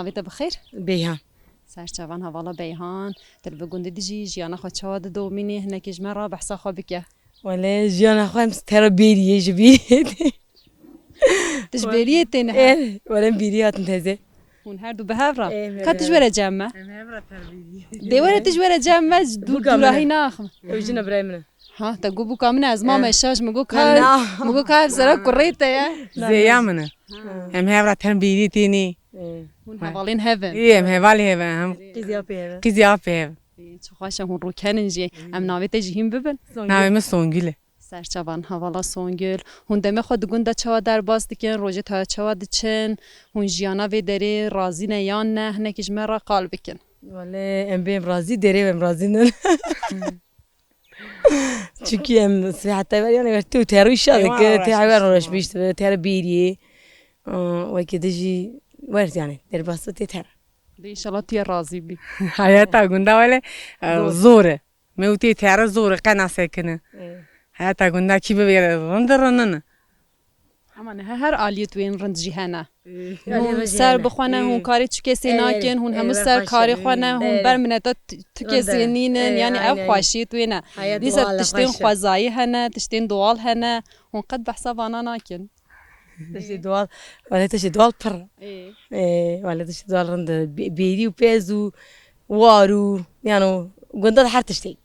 ناوی تا بخیر بیان سرچوان حوالا بیهان دل بگونده دیجی جیانا خود چواد دومینی هنکیج مرا بحثا خواب بکه ولی جیانا خواهم ترا بیریه جبیه تجبریه تینه ولی بیریه هاتن تزه هون هر دو به هفرا که تجبره جمعه دیواره تجبره جمعه دو راهی ناخم اوجینا برای منه ها تا گو بو من از ماما اشاش مگو کار سرا کریته یا زیا منه هم هفرا تن بیری تینی هون حوالین هفن هم هوالی هفن هم قیزیا پیه چه خواشم هون رو کننجی ام ناوی تجهیم ببن ناوی من سونگیله سرچوان حوالا سونگل هون دم خود گوندا چوا در باز دیکن روزه تا چوا دچن هون جیانا و دری رازی نه یا نه هنکیج مرا قال بکن ولی ام بیم رازی دری ام رازی نه çünkü em hatta var yani tu teru şadı ki te hayvan uğraşmış teru biriye ve kedici var yani derbası te teru İnşallah diye razı bir. hayata gunda vale zor mevti teru zor kana sekine hayata gunda ki bir rındırının Ama ne her aliyet ve rındcı hana. Hun ser bixwane hun kari çükesi nakin hun hemu ser kari xwane hun bermineta tükesi ninen yani ev xwaşiyet ve ne. Disa tiştin xwazayı hene tiştin doğal hene hun qed behsa vana nakin. تشي دوال ولا تشي دوال بر ايه ولا تشي دوال رند بيدي وبيزو وارو يعني قندر حرتشتي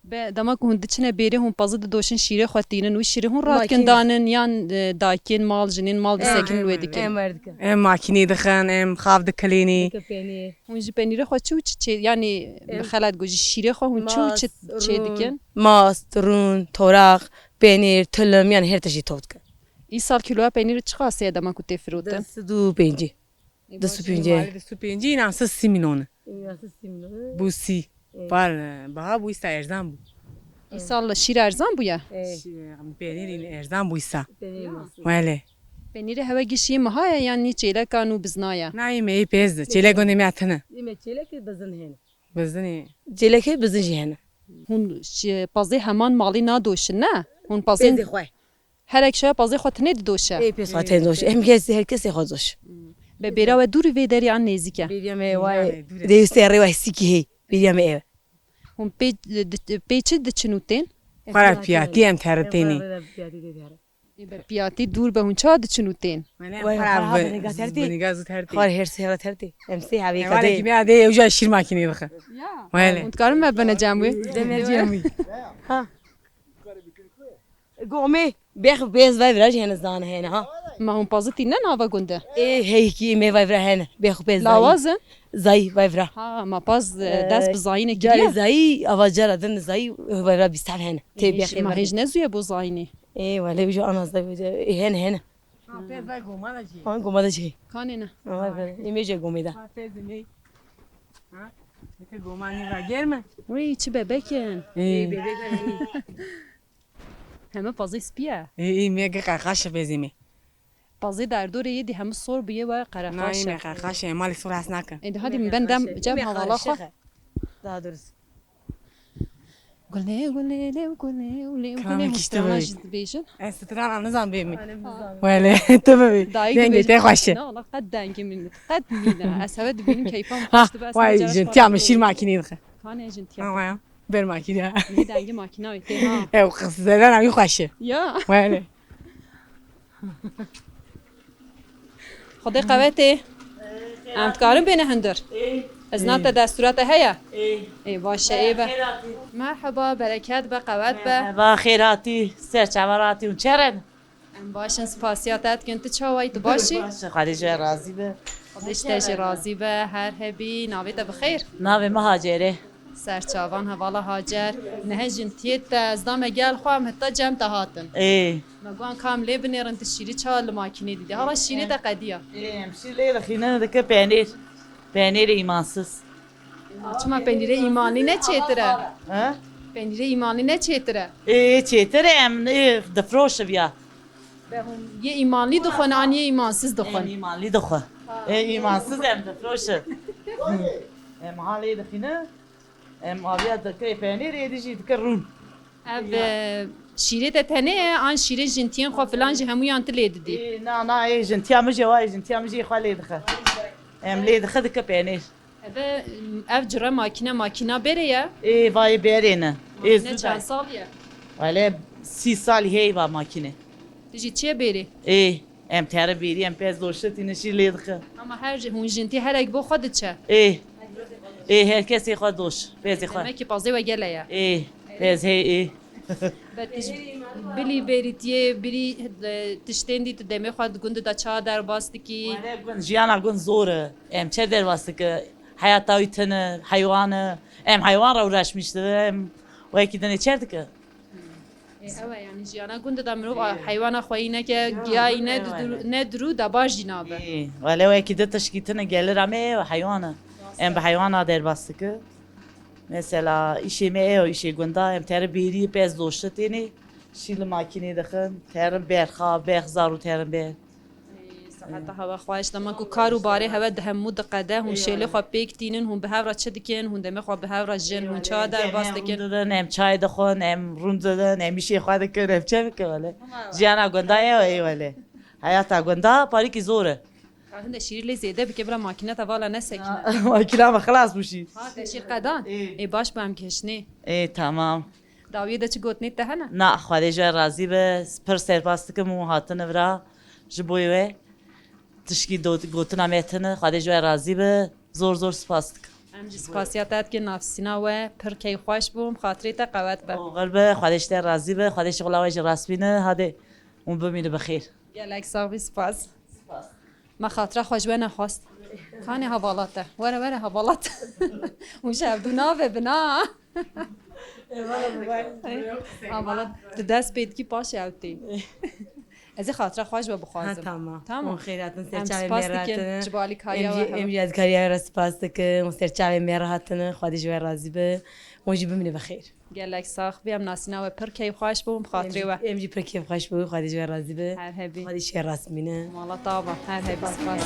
Be demek hun diçine beri hun pazı doşun şire xwatinin u şire hun ratkin danin yan dakin mal jinin mal disekin wedikin. em makini dixan em xav diklini Hun ji penire xwe çu yani xelat goji şire xwe hun çu dikin. ماست رون توراق بينير تلم يعني هر تشي توتك İsal kiloya peyniri çıkası demek ku tefruten. دسدو بينجي دسو بينجي supinci nasıl siminone bu si par baha bu ista erzan bu İsal şir erzan bu ya. peyniri erzan bu ista vale Peyniri heve gişi mahaya yani çeyle kanu biznaya. naim ey pezde çele gone metne يما تشيلك بزن هنا bizni جيلك بزن هنا Hun pazı hemen mali na doşun ne? Hun pazın خوي her ekşe pazı xwatine doşa. اي بيس خاتين دوش هم كيس هر كيس يخوزوش Be bera ve duri ve deri an nezike. بيريام واي ديستي ريوا سيكي هي بيريام اي Hun peçi de çinuten. para piyati em teretini Be piyati dur be hun ça de çinuten. beni gazı terti خار هر سيارة ترتي امسي هابي vale كدي kimi ade evja şir makini dixan vale Hun karım me bana camwe. ها قومي بياخ بيز واي فراج هنا زان هنا ها Ma hun pazı tinen hava gunde. ايه هي كي مي واي فرا هنا بياخ بيز Lavazın. زي واي فرا Ha ma paz dest bizayine جاري gidiyor. زي افاجر دن زي واي فرا بيستعب هنا تي بياخ Ma hiç ne zuya bu zayini. ايه ولا بيجو انا زي هنا هنا ها قوم هذا شيء Kanine. واي فرا يميجي قومي ده Uy çi bebekin. Heme pazı spiye. iyi mi qaqaş bezimi Pazı derdore yedi hem sor biye ve qaraqaş. naim qaqaş mali suras nakın Indi hadi ben dem cem havala xo. ده درس Gulne gulne Kamek işte böyle. Bejin. estran anızam bemi vale tabii denge te xoşe Ne ola qad dengi min. Qad mina. Asabet benim keyfim ha hoştu bas. vay jentiam şir makini dixan Kane jenti. ha vay ber makini Ne dengi makina ite ha. ev qıszadan abi xoşe Ya. vale خدي قواتي عم تقارن بين هندر ازنات دستورات هيا اي باشه اي مرحبا بركات بقوات با خیراتی سرچمراتی و چرن ام باشن سپاسياتات كنت تشوي تباشي خدیجه راضی به خديش تاجي راضي به هر هبي ناويتا بخير ناو مهاجره سرچاوان هوالا هاجر نهجن تيت ازدام گل خوام حتى جم تهاتن ای مگوان کام لبنيرن تشيري چال ماكيني دي هلا شيري دا قديا همشیره خینه دکه پنیر ایمانسız چما پنيره ایمانی نه چيتره ها پنيره ایمانی نه چيتره چیتره ام دفروش بیا بهم یه ایمانی دخون آن یه ایمانسız دخون ایمانلی دخوا ایمانسız ام دفروش ام حالی دخینه ام آبیا دکه پنیر یدیجی دکه رون ev şire de tene an şire jintiyen xo falan ji hemû yan tile didî. نه نه ای جنتیا مجی وای جنتیا مجی خالی دخه Em lê dixwe dike penêr. ev cire makina bere ye. Vayê berê ne. Ne çend sal ye? Wale 30 sal hey va makine. Dijî çiye berê? Em tere bêrî em pez doşetîne jî lê dike. Ama her hûn jintî herek bo xwe diçe. Herkesê xwe doş. Pezê xwe. Demekî pazê we gele ye. Pez hey Bilî berîtiye birî tiştên dî tu demê xwe gund da ça derbas dikî. Wale gund jiyana gund zor e. Em çer derbas dike. Hayata wî tune, heywan e. Em heywan re uğraşmıştı. Em wekî dinê çer dike. Ew yani jiyana gund da mirov heywana xwe neke giyayî ne dirû da baş jî nabe. Wale wekî de teşkîtine gelir em heywan e. Em bi heywana derbas dike. Mesela işê me işê gunda em tere bêrî pez doşetîne. Şîl makinê dixin, terin berxa, bexzar û terin ber. Heta heva xweş dema ku kar û barê heve di hemû diqede hûn şêlê xwe pêk tînin hûn bi hevra çi dikin hûn demê xwe bi hevra jin hûn ça derbas dikin. Em çay dixwin, em rûn didin, em îşê xwe dikin, em çe bikin wele. Jiyana gunda wele. Hayata gunda parîkî zor e. Hinde şîrî lê zêde bike bila makine te vala nesekine. Makina me xilas bûşî. Ha te şîr qedan? Baş be em keşnê. Tamam. Dawiyê de çi gotinê te hene? Na xwedê ji we razî be, pir serpas dikim û hatine vira ji bo wê. Tişkî gotina me tune, xwedê ji we razî be, zor spas dikim. Em jî spasiya te dikin navsîna we pir keyxweş bûm, xatirê te qewet be. Oğul be, xwedê ji te razî be, xwedê şixula we jî rast bîne, hadê û bimîne bi xêr. Gelek savî spas. Me xatira xwe ji we nexwast. Kanê hevalat te, were hevalat. Hûn ji hevdû nave bina. Hevalat di dest pê dikî paşê ew tê. Ez ê xatira xwe ji we bixwazim. Tamam. Tamam. Xêratin Em serçavê spas me dikin rahatine. ji bo alîkariya we Em heve. jî ez kariya re spas dikim. Serçavê me rahatine. Xwedê ji we razî be. Wan jî bimîne bi xêr. Gelek sax bê em nasîna we pir keyxweş bûm xatirê we. Em jî pir kêfxweş bû. Xwedê ji we razî be. Her hebî. Xwedê şê rast bîne. Mala tava her hebî spas.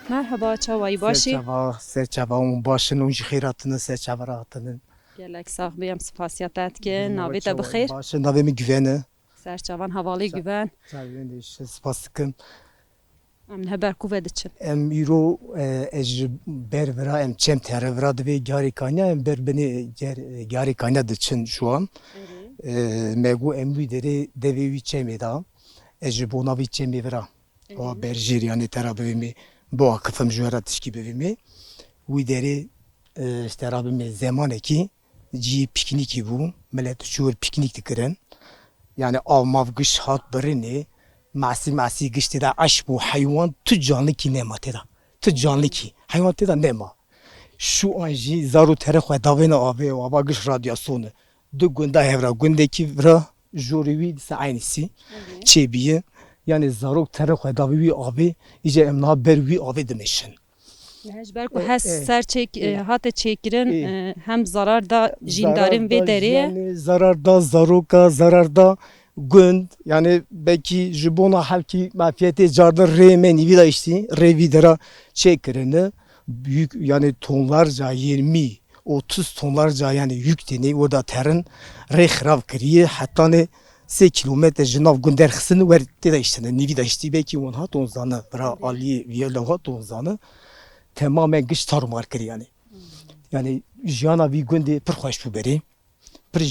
Merhaba çavayı başî. Serçava un başın un xêratine serçava rahatine. Gelek sax bê em spasiya te dikin navê te bixêr. Başın navê min güvene. Serçavan hevalê güven. Çavên spas dikim. Em heber ku ve diçin. Em îro ez ji ber vira em çem tere vira divê garê kanya em ber binê garê kanya diçin şu an. Me got em wî derê devê wî çemê da. Ez ji bo navê çemê vira. O berjîr yani tera bivê me bo akifim ji wera tişkî bivê me. Wî derê tera bivê zemanekî cî piknîkî bû. Millet çûr piknîk dikirin. Yani av mav giş hat birinê. Masî giştê de eş bû heywan tu canlikî nema tê da. Tu canlikî. Heywan tê da nema. Şu an jî zar û tere xwe davêne avê û ava giş radyasyonê. Du gunda hevra gundekî vira jorê wî dise aynîsî çêbîye. Yani zarok tere xwe davê wî avê îje em niha ber wî avê dimeşin. Ji ku hes ser hate çêkirin hem zarar da jîndarên vê derê ye. Yani zarar da zaroka zarar da gund yani belki ji bona hevkî mafiyetê cardin rê me nîvî da iştî rê wî dera çêkirine büyük yani tonlarca 20-30 tonlarca yani yük tenê orada terin rê xirav kiriye heta ne 3 kilometre ji nav gund derxistin wer tê da iştine nîvî da iştî belki wan hat on zane bira aliyê viyê hat on zane tamamen giş tarumar kir yani. Yani jiyana vî gundê pir xweş bû berê.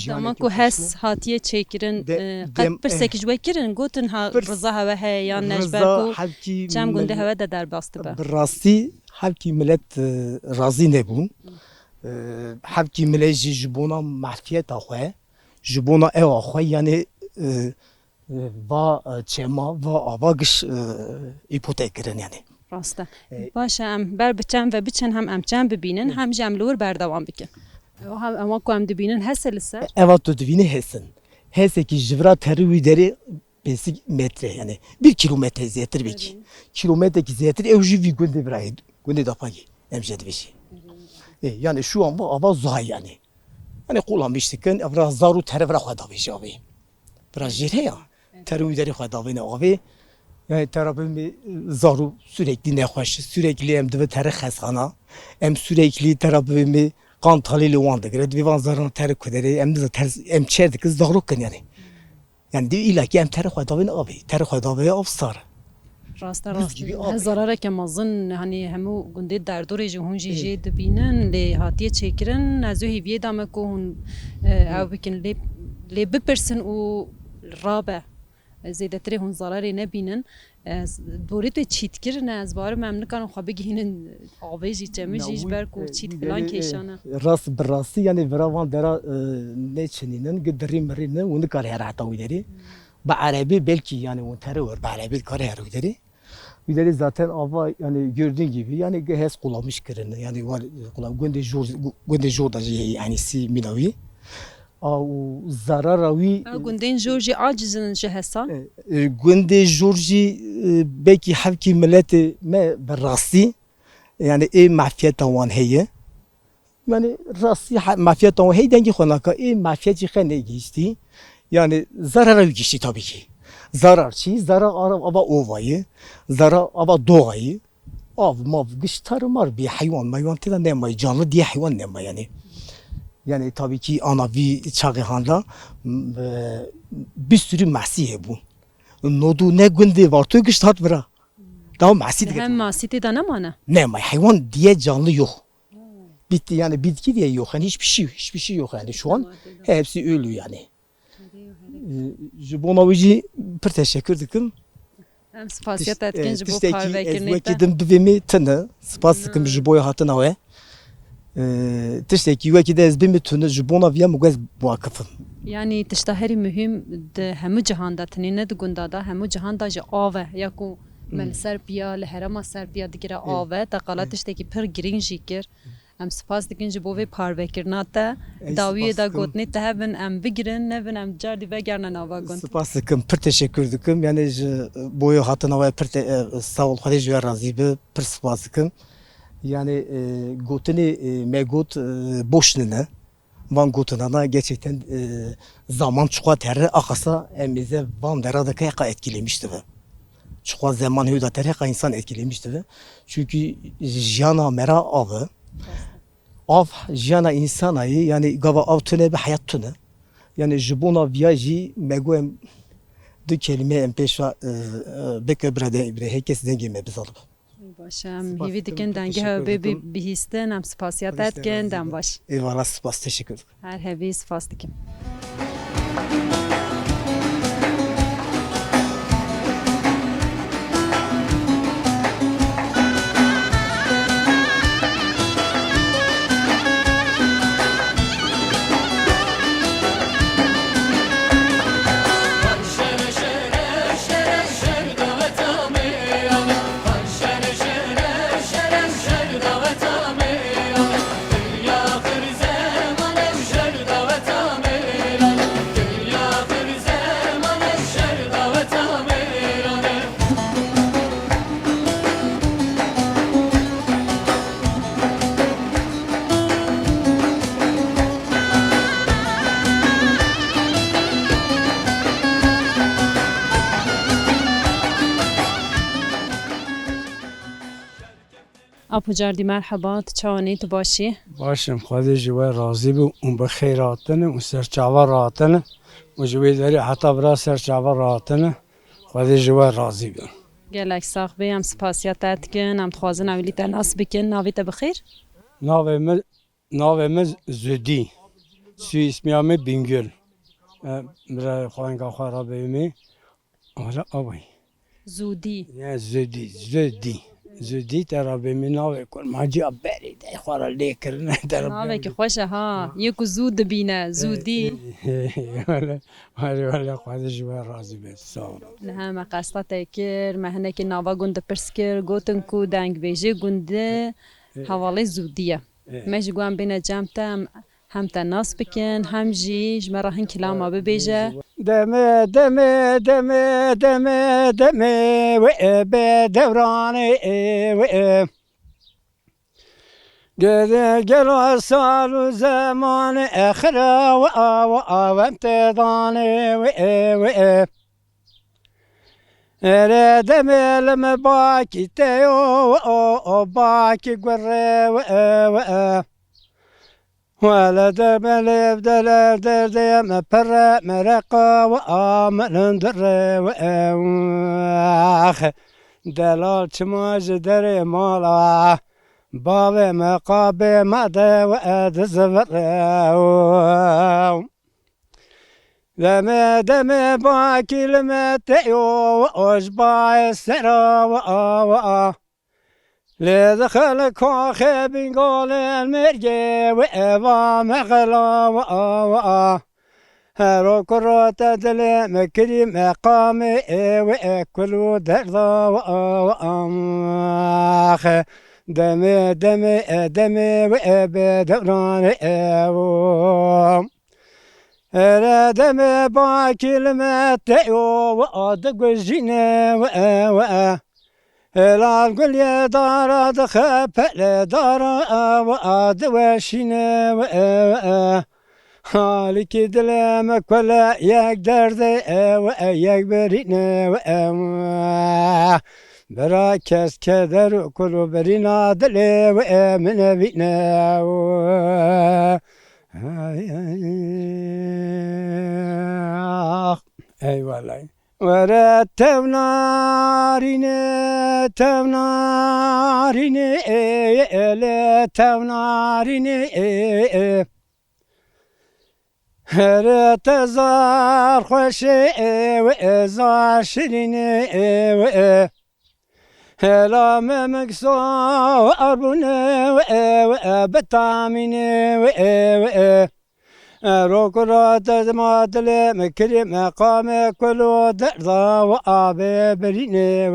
Dema ku hes hatiye çêkirin qet pirsek ji we kirin gotin riza heve heye yan nejber ku çem gundê heve de derbas dibe. Bi rastî hevkî millet razî nebûn. Hevkî millet jî ji bona mafiyeta xwe ji bona ewa xwe yani va çema va ava giş ipotek kirin yani. ڕاستە باشە ئەم بەر بچەم و بچەن هەم ئەمچەم ببینن هەم ژەم لەور بەردەوام بکەن ئەوە کو ئەم دبینن هەسە لەسەر Eva tu divînê hesin. Hesekî ji vira terî wî derê bêsîk metre yani 1 kilometre zêtir vekî. Kilometrekî zêtir ew jî vî gundê birayê gundê dapagî em jê dibêjî. Yani şu an bu ava zay yani. Yani kullanmış dikin evra zaru terî vira xwe davêjî avê. Biraz jêr heye terî wî derê xwe davêne avê. Yani terapimi zaru sürekli nexweş, sürekli em dibe terî xesxana. Em sürekli terapimi kan talîlê wan digire divê van zaran terî ku derê em dize em çêr dikin zarokkin yani. Yani divê îlakî em terî xwe davêne avê. Terî xwe davêye av sar. ڕاستە Buz gibi ڕاست abi. هەزارارێکە مەزن هەنی هەموو گوندێ دەردۆڕێ ژ هون ژێ دبینن لێ هاتیە چێکردن نەزوو هیڤێدامە کۆ هون ئەو بکن لێ بپرسن و ڕابە زێدەترێ هون زەرارێ نەبینن دۆری توێ چیتکردن ez barim em nikarin xwe bigihînin avê jî çemê jî ji ber ku çîtkilan kêşane Rast bi rastî yani vera van dera neçinînin gidirî mirînin û nikare here heta wî derê. Bi erebî belkî yani û terî wer bi erebî dikare here wî derê. Wî derê zaten ava yani gördüğün gibi yani hez kullanmış kirin yani var gundê jor da jî yani si minawî. Û zarara wî gundên jor jî acizin ji hesa gundê jor jî belkî hevkî milletê me bi rastî yani ê mafiyeta wan heye. Yani rastî mafiyeta wan hey dengê xwe naka ê mafiyet jî xwe negihîştî. Yani zarara wî gihîştî tabii ki. Zarar çi? Zarar ava ovayı, zarar ava doğayı. Av mav giştar mar bir hayvan mayvan tela nemay canlı diye hayvan nemay yani. Yani tabii ki anavi çağıhanda bir sürü masiye bu. Nodu ne gündü var tu giştat vira. Daha masi hem masîtê de nemane nemay hayvan diye canlı yok. Bitti yani bitki diye yok yani hiçbir şey yok yani şu an hepsi ölü yani. Ji bona wî jî pir teşekkür dikim. em spasiyet etkin ji bo Tiştekî ez parvekirnê wekî te din bivê me tune spas dikim ji bo hatina we. Tiştekî wekî de ez bê me tune ji bona vîya me ez wakifim. yani tişta herî mühim di hemû cihanda tenê ne di gunda da hemû cihanda ji av e ya ku me li Serbiya li herêma Serbiya digire av e te qala tiştekî pir girîng jî kir em spas dikin ji bo vê parvekirina te dawiyê da gotinê te hebin em bigirin nevin em car dî vegerine nava gund Spas dikim pir teşekkür dikim yani ji boya hatina we pir sağ ol xwedê ji we razî bi pir spas dikim. Yani gotinê me got boş nine. Van gotinana gerçekten zaman çuğa terre akasa emize van deradaki heka etkilemişti ve. Çuğa zaman hüda terre heka insan etkilemişti ve. Çünkü jana mera avı. Av jana insanayı yani gava av tüne bir hayat tüne. Yani jibona viyaji meguem du kelime em peşa beke brade herkes dengeme biz alıp. baş em hîvî dikin dengê hevbê bihîstin em spasiyet etkin dem baş Eyvallah spas teşekkür ederim. her hevî spas dikim Apo cardî merheba tu çawanî tu başî باشم خواهی جوای راضی بو اون به خیراتنه اون سرچاوا راتنه و جوای داری حتی برا سرچاوا راتنه خواهی جوای راضی بو gelek sax bê em spasiyet etkin em dixwazin ewî te nas bikin navê te bixêr navimiz Züdi Su ismiyamı Bingöl برای خوانگاه خواه را بیمی آره آبای zûdî yani Züdi زودی ترا به مناوی کن ماجی آبری ده خوارا لیکرنه ترا ناوێکی خۆشە ها یەک و زوو دبینە زوودی ولی خواهد جوه رازی بید سام نهمە قەستەتێ کرد مە هەنێکی ناوا گوندە پرس کرد گوتن کو دەنگبێژێ گوندە هەواڵی زوودیە مەژ گوان بینە جامتە هم تناس بکن هم جی جمرا هن کلاما ببیجه دمه دمه دمه دمه دمه و به دورانه و گلو سال و زمان اخره و امتدانه و دمه لم باکی تیو و باکی گره و ولا دم الابدال دم پر مرقا وآمن در واخ دلال چماج در مالا باب مقاب مد واد زبر دم باكي لمتيو واجبا السرا لدخل كوخي بنقول المرجي وإبا مغلا هارو كروت دلي مكري مقامي وإكلو درضا وأماخ دمي دمي دمي وإبي دوراني دمي باكي لمتيو وأدق الجيني الان قل يا دار دخل دار واد وشينا حالك دلمك ولا يقدر وياك برينا براكس كدر كل برينا دلي ومن بينا اي والله ورا توناريني توناريني لا توناريني هر تزار خوشي وزار شريني هلا ممكسو أربوني وبتاميني روكرات دمادل مكري مقام كلو درضا وآبي بريني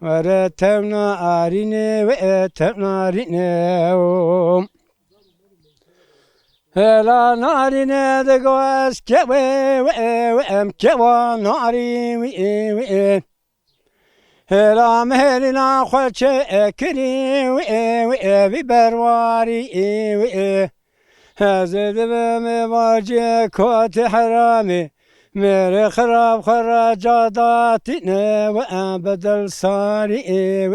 ورتمنا آريني وتمنا ريني هلا ناريني دقواس كوي وام كوا ناري هلا مهلنا خوشي كري ببرواري هذا دبم واجه كوت حرامي مير خراب خراجاتنا وأبدل صاري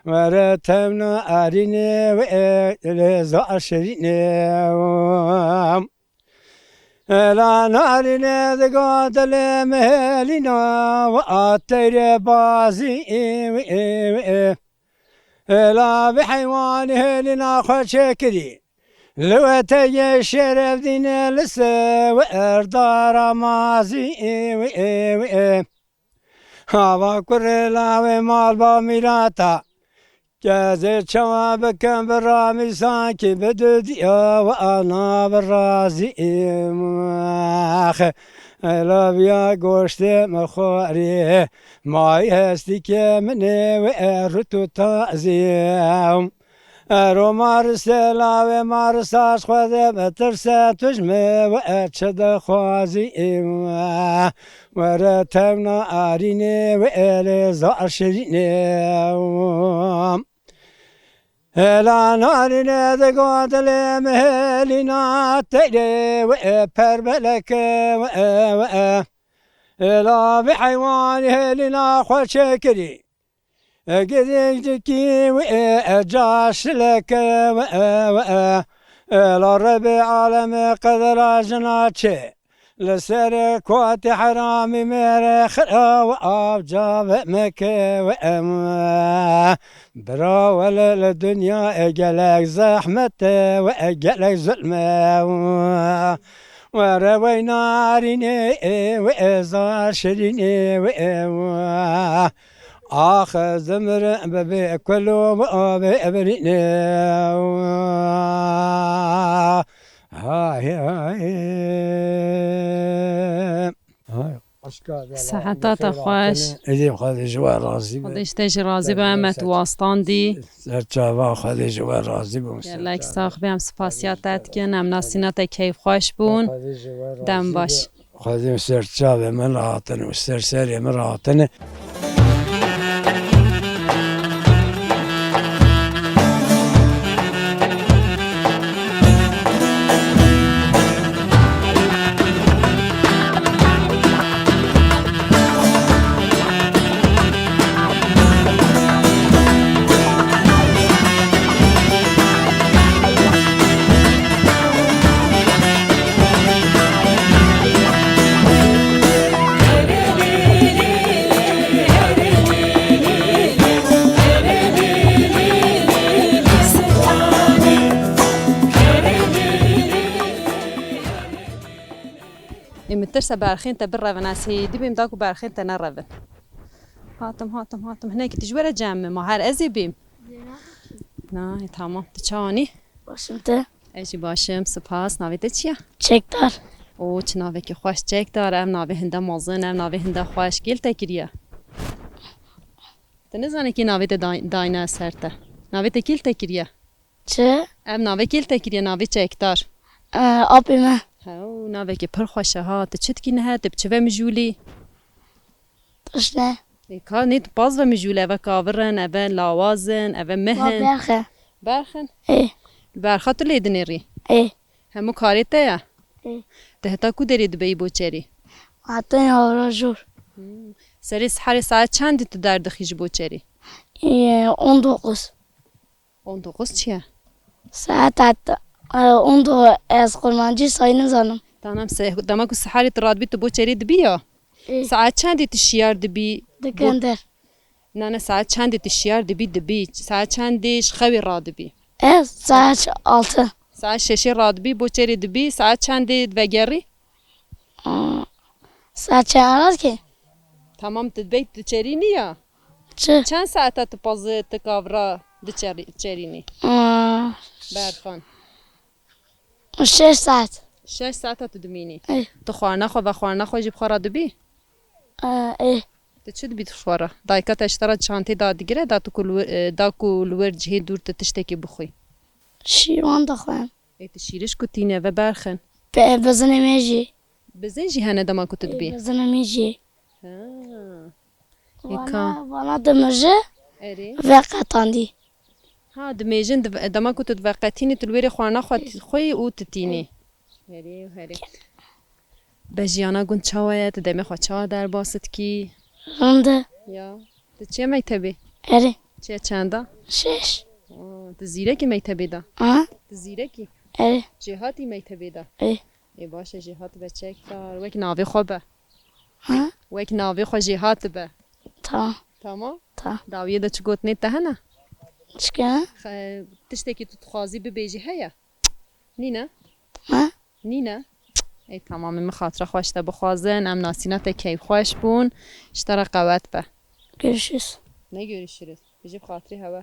ورتمنا أريني ولزا شريني لا نارنا ذقات المهلنا وأطير بازي لا بحيوانه لنا خشكري لو تجي الشرف دينا لسه وإردار مازي هوا كرلا ومال باميراتا جازي شواب كان برامي سانكي بدوديا وأنا برازي لو بيا قوشتي مخوري ماي هستيك مني وإرتو تازيم رو مارسلا و مارساش خواده بترسه تجمه و اتشد خوازی و رتمنا آرینه و الزا شرینه هلا نارینه دقادل مهلینا تیره و پربلک و هلا بحيوانه لنا خوشكري قديجكي وأجاش لك الربي عالم قدر جناتشي لسر كوات حرامي مرخ وأبجاب مكة برا ولا الدنيا أجلك زحمة وأجلك ظلمة وروي ناريني وإزار شريني آخر زمر ببي كله بأبريني هاي صحتات خوش إذا خذ جوار رازي خودش تجی راضی به امت واستان دی سرچاوا خذ جوار رازي گلک ساخ بیم سپاسیاتت کن ام ناسینات کیف خوش بون دم باش خذ سرچاوا من راحتن وسرسري من راحتن مترسه برخين تبر ناسي دي بيم داكو برخين تنرفن هاتم هناك تجوره جمع ما هر ازي بيم نه تمام تشاني باشم ايشي باشم سپاس ناوی چیه چکدار او چه ناوی که خوش چک داره ام ناوی هنده مازن ام ناوی هنده خوش گل تکریه تنزانه کی ناوی داینه سرته ناوی تکیل تکریه چه؟ ام ناوی کل تکریه ناوی چکدار آبی من او ناوی که پر خوشه ها تچت کی نه تب چه مجولی تشنه کا نیت باز و مجوله و کاورن او لاوازن او ما مهن برخه برخن ای برخات لیدنری ای همو کاریته یا ای دهتا کو دارید بی بوچری حتی آورا جور سری سحری ساعت چندی تو در دخیج بوچری 19 19 چیه ساعت حتی 12 از قرمانجی ساینه زنم تمام دما کو سحری تراد بی تو بوچری دبیا ای ساعت چندی تشیار دبی دکندر نه ساعت چندی تشیار دبی ساعت چندیش خوی راد بی از ساعت 6 ساعت 6 راد بی بوچری دبی ساعت چندی وگری ساعت چند که tamam تبيت تشريني يا چه چند ساعت تپاز تکاورا تشريني برخان 6 ساعت 6 ساعت تدميني ای تخوارنا خو و خوارنا خو جيب خورا دبي ای تشد بيت خورا دايكا تشترى شانتي دا دگره دا كل ورجه دور تشتكي بخوي شیوان دخوام اي تشيرش كتينه و برخن بزنه میجی بزنجي هنا دما كنت دبي بزنه میجی يكا وانا دمجه اري و قطاندی ها دميجن دما كنت توقعتيني تلويري خوارنا خوي او تتيني هري بجيانا قنت شوايا تدمي خوا شوا در باست کی رنده یا چه مکتبی اری چه چنده 6 زیرکی مکتبی دا زیرکی اری جهاتی مکتبی دا ای باشه جهات به چک دار وک ناوی خوبه ها وک ناوی خو جهات به تمام داویه دا چگوت نیت هنه چکه تشتکی تو تخوازی ببیجی هیا نینا ها نینا ای تمام من خاطر خوش تا بخوازن ام ناسینات کیف خوش بون اشترا قوت به görüşürüz نه görüşürüz بجيب خاطري هوا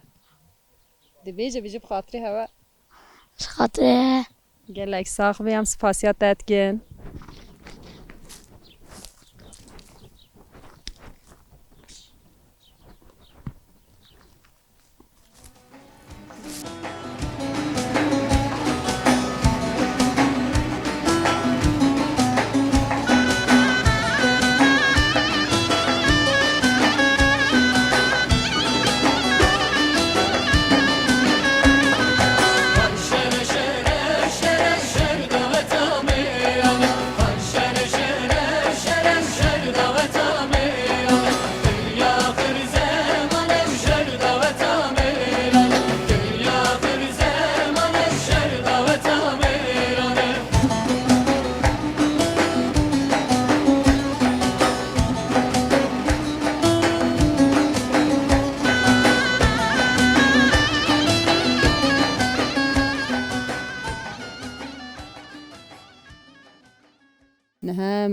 دبيجه بجيب خاطري هوا خاطره قال لك صاحبي ام سپاسياتات كن شر شر شر شر دوتامي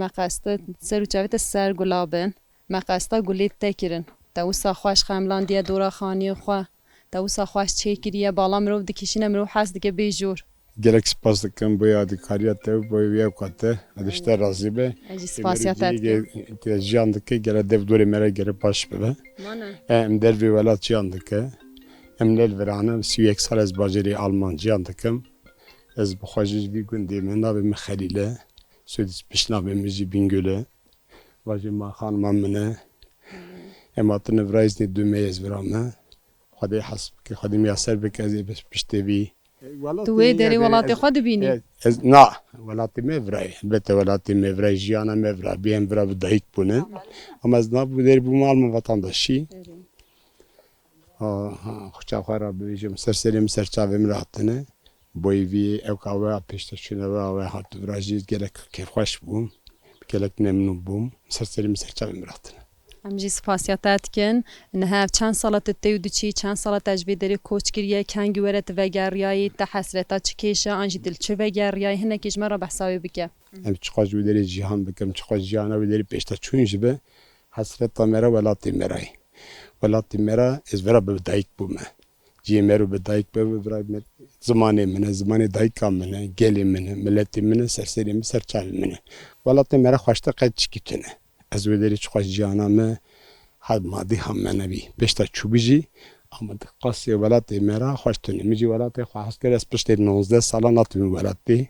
مقاسته سر و چاوت سر گلابن مقاسته گلیت تکرن تا وسا خوش خملان دیه دورا خانی خو تا وسا خوش چیکریه بالا مرو دکیشینه مرو حس دکه بیجور Gerek spas dikim bu yadikariyet te bu evkate adişte razı be. اجی سپاسیات اتکن Jiyan dike gele dev duri mere gere baş be. Em dervi velat jiyan dike. Em lel veranım siyek sal ez baceri Alman jiyan dikim. Ez bu xajiz bir gün demin nabe me Halile. Södis pişna be müzi Bingöl'e. Vajı ma hanıma mene. Em atını vrayzni dümeyez verame. Xadi hasb ki xadi miyaser be kezi piştevi. تو داری ولاتی خود بینی نه ولاتی مفرای البته ولاتی مفرای جیانا مفرای بیم فرا بدهیک بونه اما از ناب داری بومال vatandaşı خوشا خورا بیشم سرسریم سرچاویم راحتنه boyvi ev kahve peşte şuna ve hat vrajiz gerek keyif hoş bum gerek memnun bum serserim serçavim rahatına امجی سپاسیات اتکن نه چند سالت تیودی چی چند سالت تجربه داری کوچ کریه کنگ ورت وگریایی تحسرتا چکیشه آنجی دل چه وگریایی هنه کیجمه را بحثایی بکه ام چقاج وداری جهان بکم چقاج جهانا وداری پیشتا چون جبه حسرتا مرا ولاتی مرای ولاتی مرا از ورا بدایک بومه جی مرا بدایک به ورا زمانه منه زمانه دایکا منه گلی منه ملتی منه سرسریم سرچال منه ولاتی مرا خوشتا قد چکیتونه از وداری چقاج جهانا مه had maddi ham menevi beşta çubici ama qasi velatê me ra xweş tune min jî welatê xwe hes kir ez piştî 19 sala natim welatê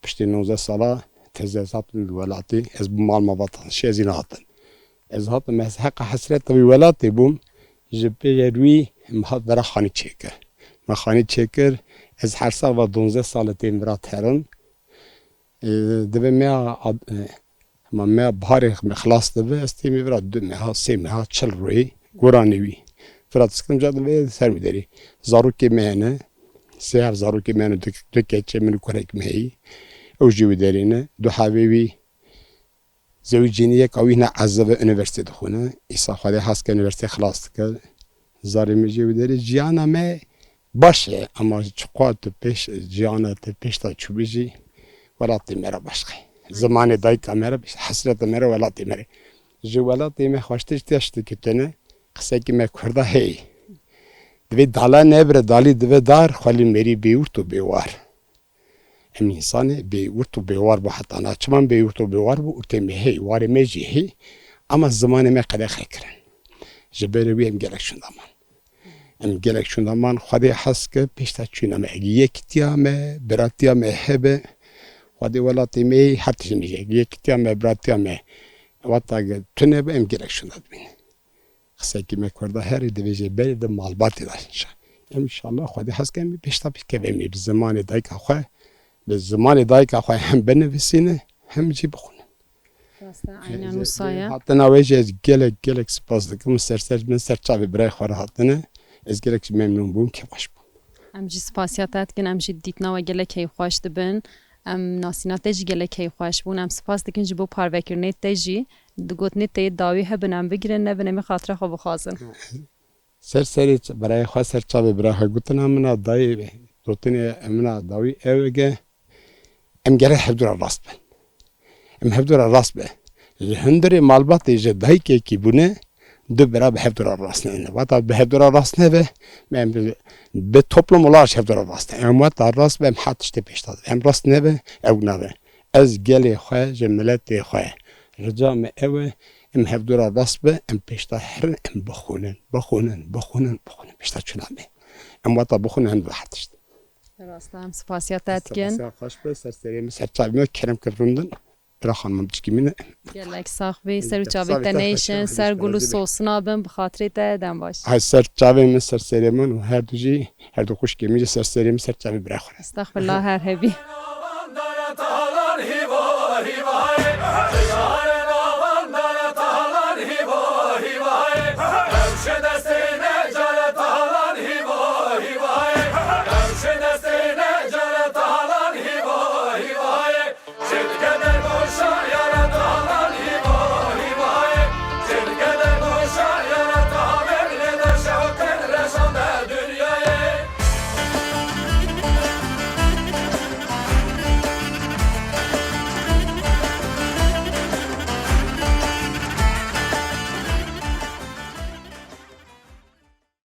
piştî 19 sala teze hatim welatê ez bi mal vatandaşî ez î hatim ez hatim ez heqa hesret wî welatê bûm ji pêya wî em hat vera xanî çêkir me xanî çêkir ez her sal ve 12 salı têm vera terin dibe me ما ما بحرق مخلاص ده استیمی ورد دو مها سه مها چل روی گرانی وی فرات سکم جادن وی سر میداری زارو کی مهنه سهر زارو کی مهنه دو کچه منو کرک مهی او جوی دارینه دو حبیبی زوجینیه کاوی نه عزب üniversite دخونه ایسا خاله هست که üniversite خلاص کرد زاری می جوی داری جیانا می باشه اما چقدر تو پیش جیانا تو پیش تا چوبیجی ولاتی مرا باشه زمان دایکا مرا حسرت مرا ولاتی مرا جو ولاتی می خوشتش تشتی کتنه قصه کی می کرده هی دوی دالا نبر دالی دوی دار خالی مری بیورت و بیوار ام انسان بیورت و بیوار با حتی انا چمان بیورت و بیوار بو ارتمی هی واری میجی هی اما زمان می قده خیکرن جبری وی ام گلک شندمان ام گلک شندمان خودی حس که پیشتا چونه می یکتیا می براتیا می هبه خودی ولاتی می هر چیزی میگه یکتیا می براتیا می وقتا تونه به ام گلک شنداد بینه قصه کی میکرده هر دیویژه بری د مالباتی داشت ان شاء الله خودی حس کنم پیشتا پیش می به زمان دایک خو به زمان دایک خو هم بنویسینه هم چی بخونه عیناً وصایا حتی نویج از گلک سپاس دکم سرسر من سرچاوی برای خور حتنه از گلک ممنون بوم که باش بوم امجی سپاسیات کن امجی دیتنا و گلک هی خوش دبن ام ناسینات تجی گلک هی خوش بون ام سپاس دکن جبو پاروکرنیت تجی دگوتنی تی داوی هبنم بگیرن نبنم خاطر خو بخوازن سرسری برای خو سرچاوی برای خو گوتنا منا دای دوتنی منا داوی اوگه ام گره حضور راست بن ام حضور راست به هندری مالبات ج دای کی بونه دو برا به حضور راست نه وقت به حضور راست نه به به toplum olarak حضور راست ام وقت راست به حتش ته پیش داد ام راست نه به او نه از گلی خو جملت خو رجا م او ام حضور راست به ام پیش داد هر ام بخونن پیش داد چنامه ام وقت بخونن به حتش راستم سپاسیات کن خوش به سرسری سرچاوی کرم کردن برای خانم چکیمینه گلک ساخبی سر چاوی تنیشن سر گلو سوسنا بن بخاطر تا دم باش های سرچاوی من سرسری من و هر دو خوش کمیج سرسری من سرچاوی برای خورد استغفر الله هر هبی